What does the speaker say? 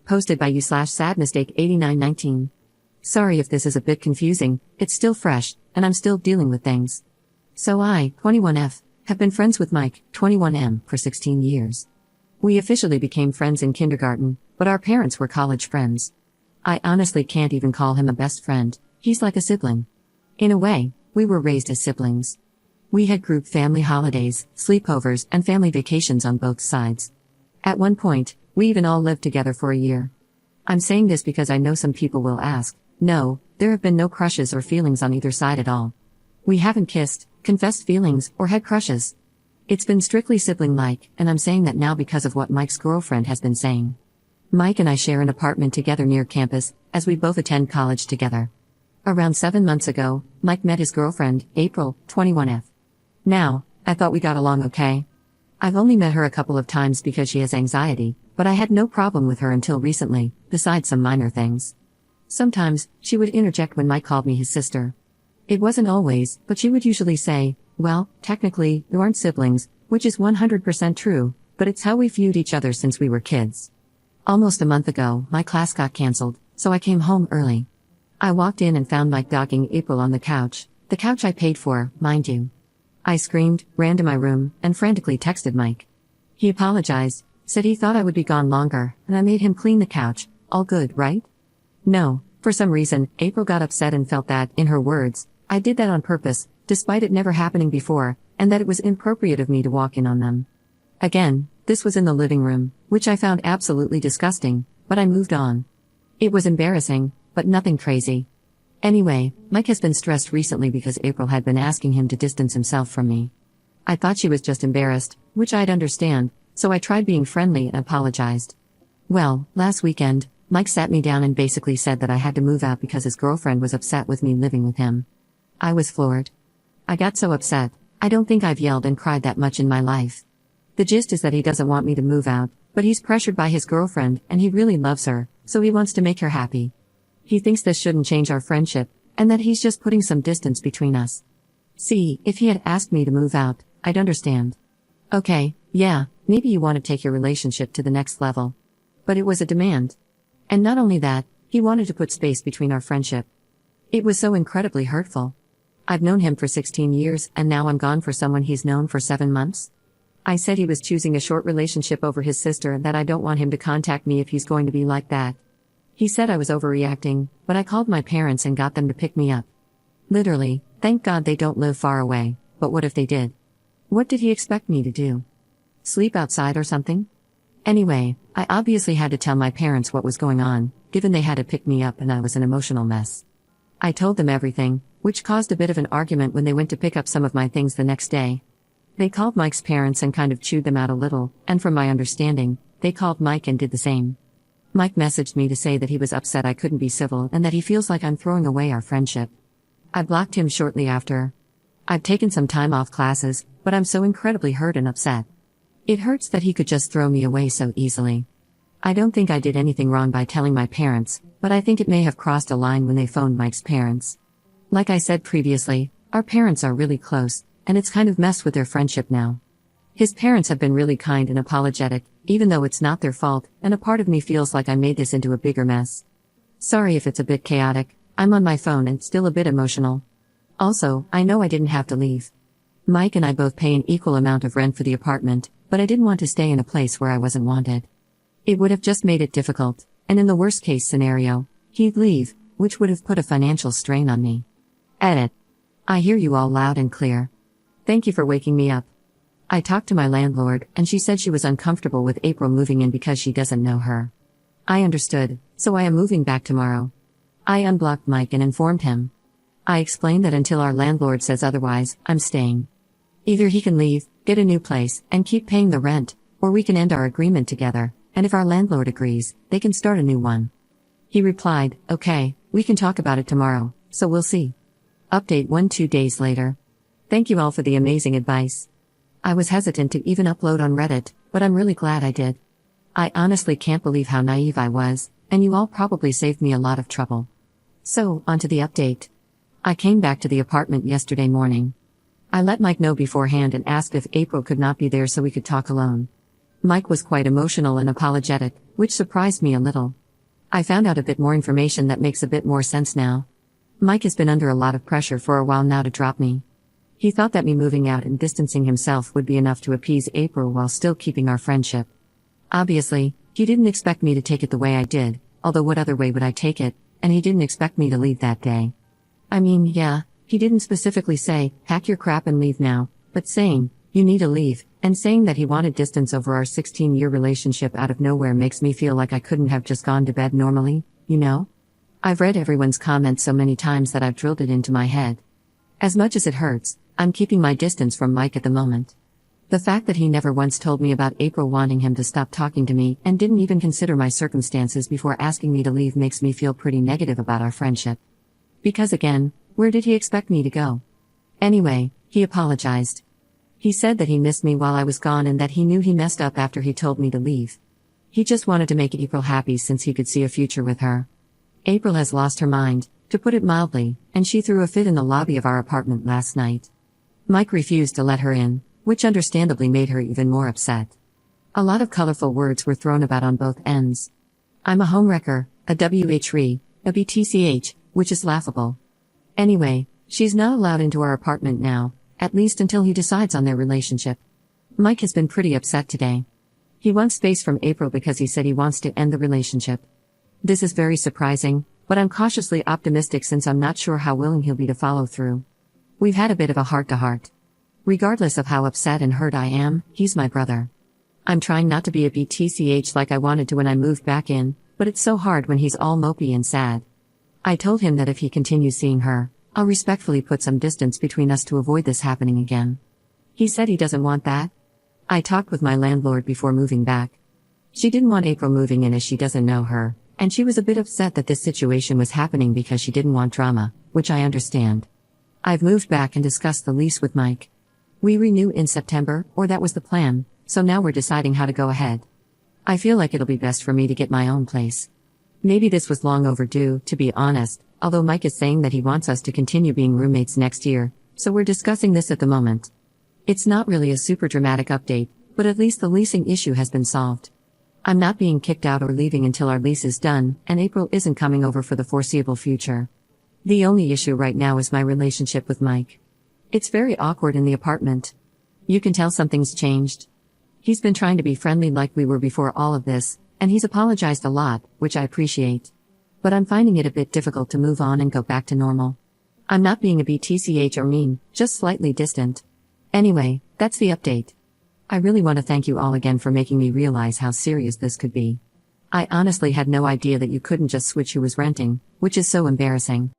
Posted by you/sadmistake8919. Sorry if this is a bit confusing, it's still fresh, and I'm still dealing with things. So I, 21F, have been friends with Mike, 21M, for 16 years. We officially became friends in kindergarten, but our parents were college friends. I honestly can't even call him a best friend, he's like a sibling. In a way, we were raised as siblings. We had group family holidays, sleepovers, and family vacations on both sides. At one point, we even all lived together for a year. I'm saying this because I know some people will ask. No, there have been no crushes or feelings on either side at all. We haven't kissed, confessed feelings, or had crushes. It's been strictly sibling-like, and I'm saying that now because of what Mike's girlfriend has been saying. Mike and I share an apartment together near campus, as we both attend college together. Around 7 months ago, Mike met his girlfriend, April, 21F. Now, I thought we got along okay. I've only met her a couple of times because she has anxiety, but I had no problem with her until recently, besides some minor things. Sometimes, she would interject when Mike called me his sister. It wasn't always, but she would usually say, well, technically, you aren't siblings, which is 100% true, but it's how we viewed each other since we were kids. Almost a month ago, my class got cancelled, so I came home early. I walked in and found Mike dogging April on the couch I paid for, mind you. I screamed, ran to my room, and frantically texted Mike. He apologized, said he thought I would be gone longer, and I made him clean the couch. All good, right? No, for some reason, April got upset and felt that, in her words, I did that on purpose, despite it never happening before, and that it was inappropriate of me to walk in on them. Again, this was in the living room, which I found absolutely disgusting, but I moved on. It was embarrassing, but nothing crazy. Anyway, Mike has been stressed recently because April had been asking him to distance himself from me. I thought she was just embarrassed, which I'd understand, so I tried being friendly and apologized. Well, last weekend, Mike sat me down and basically said that I had to move out because his girlfriend was upset with me living with him. I was floored. I got so upset, I don't think I've yelled and cried that much in my life. The gist is that he doesn't want me to move out, but he's pressured by his girlfriend and he really loves her, so he wants to make her happy. He thinks this shouldn't change our friendship, and that he's just putting some distance between us. See, if he had asked me to move out, I'd understand. Okay, yeah, maybe you want to take your relationship to the next level. But it was a demand. And not only that, he wanted to put space between our friendship. It was so incredibly hurtful. I've known him for 16 years, and now I'm gone for someone he's known for 7 months? I said he was choosing a short relationship over his sister and that I don't want him to contact me if he's going to be like that. He said I was overreacting, but I called my parents and got them to pick me up. Literally, thank God they don't live far away, but what if they did? What did he expect me to do? Sleep outside or something? Anyway, I obviously had to tell my parents what was going on, given they had to pick me up and I was an emotional mess. I told them everything, which caused a bit of an argument when they went to pick up some of my things the next day. They called Mike's parents and kind of chewed them out a little, and from my understanding, they called Mike and did the same. Mike messaged me to say that he was upset I couldn't be civil and that he feels like I'm throwing away our friendship. I blocked him shortly after. I've taken some time off classes, but I'm so incredibly hurt and upset. It hurts that he could just throw me away so easily. I don't think I did anything wrong by telling my parents, but I think it may have crossed a line when they phoned Mike's parents. Like I said previously, our parents are really close, and it's kind of messed with their friendship now. His parents have been really kind and apologetic, even though it's not their fault, and a part of me feels like I made this into a bigger mess. Sorry if it's a bit chaotic, I'm on my phone and still a bit emotional. Also, I know I didn't have to leave. Mike and I both pay an equal amount of rent for the apartment, but I didn't want to stay in a place where I wasn't wanted. It would have just made it difficult, and in the worst case scenario, he'd leave, which would have put a financial strain on me. Edit. I hear you all loud and clear. Thank you for waking me up. I talked to my landlord, and she said she was uncomfortable with April moving in because she doesn't know her. I understood, so I am moving back tomorrow. I unblocked Mike and informed him. I explained that until our landlord says otherwise, I'm staying. Either he can leave, get a new place, and keep paying the rent, or we can end our agreement together, and if our landlord agrees, they can start a new one. He replied, okay, we can talk about it tomorrow, so we'll see. Update 2 days later. Thank you all for the amazing advice. I was hesitant to even upload on Reddit, but I'm really glad I did. I honestly can't believe how naive I was, and you all probably saved me a lot of trouble. So, onto the update. I came back to the apartment yesterday morning. I let Mike know beforehand and asked if April could not be there so we could talk alone. Mike was quite emotional and apologetic, which surprised me a little. I found out a bit more information that makes a bit more sense now. Mike has been under a lot of pressure for a while now to drop me. He thought that me moving out and distancing himself would be enough to appease April while still keeping our friendship. Obviously, he didn't expect me to take it the way I did, although what other way would I take it, and he didn't expect me to leave that day. I mean, yeah, he didn't specifically say, pack your crap and leave now, but saying, you need to leave, and saying that he wanted distance over our 16-year relationship out of nowhere makes me feel like I couldn't have just gone to bed normally, you know? I've read everyone's comments so many times that I've drilled it into my head. As much as it hurts, I'm keeping my distance from Mike at the moment. The fact that he never once told me about April wanting him to stop talking to me and didn't even consider my circumstances before asking me to leave makes me feel pretty negative about our friendship. Because again, where did he expect me to go? Anyway, he apologized. He said that he missed me while I was gone and that he knew he messed up after he told me to leave. He just wanted to make April happy since he could see a future with her. April has lost her mind, to put it mildly, and she threw a fit in the lobby of our apartment last night. Mike refused to let her in, which understandably made her even more upset. A lot of colorful words were thrown about on both ends. I'm a homewrecker, a WHRE, a BTCH, which is laughable. Anyway, she's not allowed into our apartment now, at least until he decides on their relationship. Mike has been pretty upset today. He wants space from April because he said he wants to end the relationship. This is very surprising, but I'm cautiously optimistic since I'm not sure how willing he'll be to follow through. We've had a bit of a heart-to-heart. Regardless of how upset and hurt I am, he's my brother. I'm trying not to be a BTCH like I wanted to when I moved back in, but it's so hard when he's all mopey and sad. I told him that if he continues seeing her, I'll respectfully put some distance between us to avoid this happening again. He said he doesn't want that. I talked with my landlord before moving back. She didn't want April moving in as she doesn't know her, and she was a bit upset that this situation was happening because she didn't want drama, which I understand. I've moved back and discussed the lease with Mike. We renew in September, or that was the plan, so now we're deciding how to go ahead. I feel like it'll be best for me to get my own place. Maybe this was long overdue, to be honest, although Mike is saying that he wants us to continue being roommates next year, so we're discussing this at the moment. It's not really a super dramatic update, but at least the leasing issue has been solved. I'm not being kicked out or leaving until our lease is done, and April isn't coming over for the foreseeable future. The only issue right now is my relationship with Mike. It's very awkward in the apartment. You can tell something's changed. He's been trying to be friendly like we were before all of this, and he's apologized a lot, which I appreciate. But I'm finding it a bit difficult to move on and go back to normal. I'm not being a BTCH or mean, just slightly distant. Anyway, that's the update. I really want to thank you all again for making me realize how serious this could be. I honestly had no idea that you couldn't just switch who was renting, which is so embarrassing.